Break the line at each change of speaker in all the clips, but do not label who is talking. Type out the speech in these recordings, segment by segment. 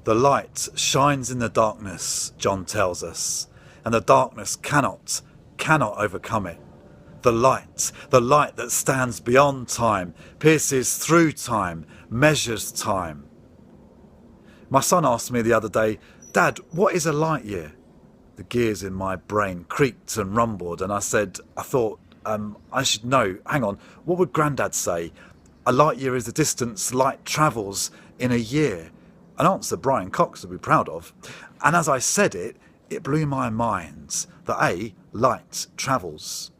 The light shines in the darkness, John tells us, and the darkness cannot overcome it. The light that stands beyond time, pierces through time, measures time. My son asked me the other day, "Dad, what is a light year?" The gears in my brain creaked and rumbled, and I thought, I should know. Hang on, what would Grandad say? A light year is the distance light travels in a year. An answer Brian Cox would be proud of. And as I said it, it blew my mind that A, light travels.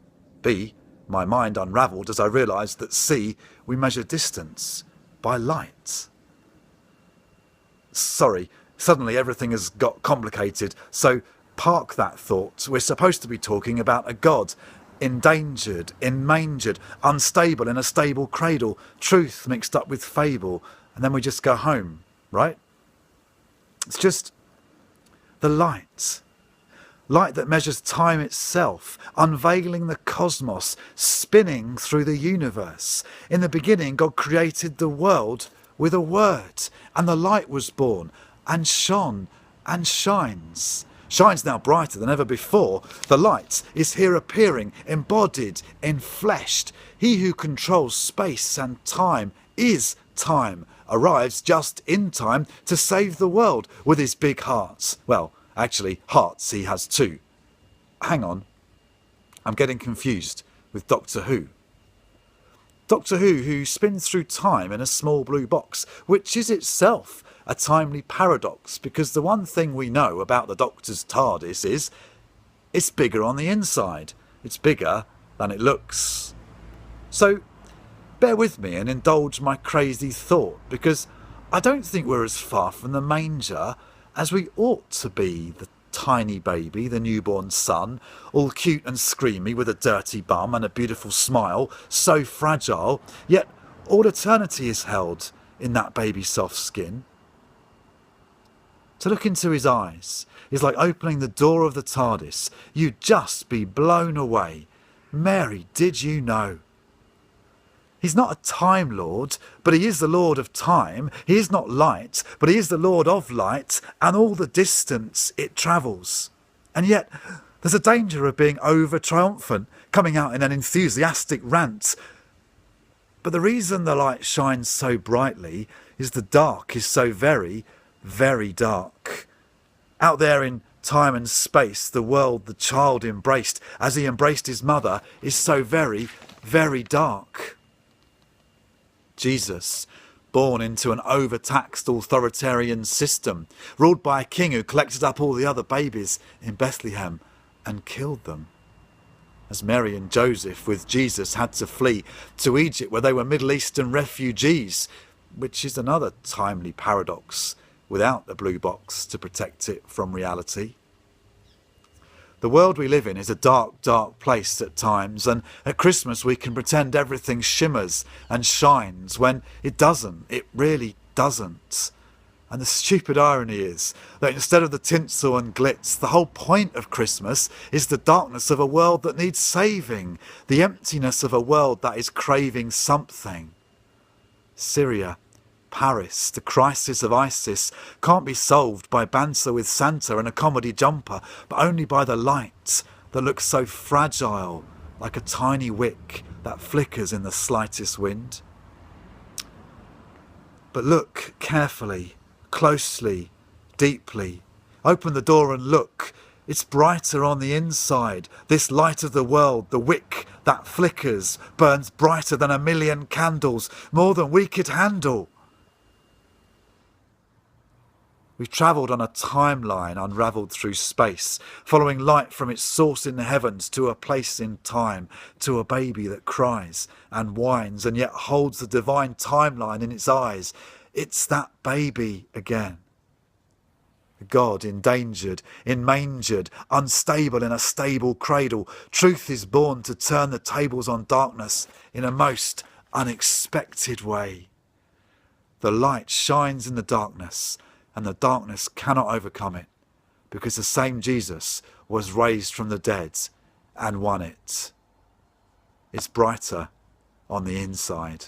B, my mind unravelled as I realised that C, we measure distance by light. Sorry, suddenly everything has got complicated, so park that thought. We're supposed to be talking about a God, endangered, enmangered, unstable in a stable cradle, truth mixed up with fable, and then we just go home, right? It's just the light. Light that measures time itself, unveiling the cosmos, spinning through the universe. In the beginning, God created the world with a word, and the light was born, and shone, and shines. Shines now brighter than ever before. The light is here appearing, embodied, enfleshed. He who controls space and time is time, arrives just in time to save the world with his big hearts. Well, actually, hearts he has too. Hang on, I'm getting confused with Doctor Who. Doctor who spins through time in a small blue box, which is itself a timely paradox, because the one thing we know about the Doctor's TARDIS is it's bigger on the inside. It's bigger than it looks. So bear with me and indulge my crazy thought, because I don't think we're as far from the manger as we ought to be. The tiny baby, the newborn son, all cute and screamy with a dirty bum and a beautiful smile, so fragile, yet all eternity is held in that baby's soft skin. To look into his eyes is like opening the door of the TARDIS. You'd just be blown away. Mary, did you know? He's not a Time Lord, but he is the Lord of time. He is not light, but he is the Lord of light and all the distance it travels. And yet there's a danger of being over-triumphant, coming out in an enthusiastic rant. But the reason the light shines so brightly is the dark is so very, very dark. Out there in time and space, the world the child embraced as he embraced his mother is so very, very dark. Jesus, born into an overtaxed authoritarian system, ruled by a king who collected up all the other babies in Bethlehem and killed them. As Mary and Joseph with Jesus had to flee to Egypt, where they were Middle Eastern refugees, which is another timely paradox without the blue box to protect it from reality. The world we live in is a dark, dark place at times, and at Christmas we can pretend everything shimmers and shines when it doesn't. It really doesn't. And the stupid irony is that instead of the tinsel and glitz, the whole point of Christmas is the darkness of a world that needs saving, the emptiness of a world that is craving something. Syria, Paris, the crisis of ISIS can't be solved by banter with Santa and a comedy jumper, but only by the light that looks so fragile, like a tiny wick that flickers in the slightest wind. But look carefully, closely, deeply. Open the door and look. It's brighter on the inside. This light of the world, the wick that flickers, burns brighter than 1,000,000 candles, more than we could handle. We've travelled on a timeline unravelled through space, following light from its source in the heavens to a place in time, to a baby that cries and whines and yet holds the divine timeline in its eyes. It's that baby again. God endangered, enmangered, unstable in a stable cradle. Truth is born to turn the tables on darkness in a most unexpected way. The light shines in the darkness, and the darkness cannot overcome it, because the same Jesus was raised from the dead and won it. It's brighter on the inside.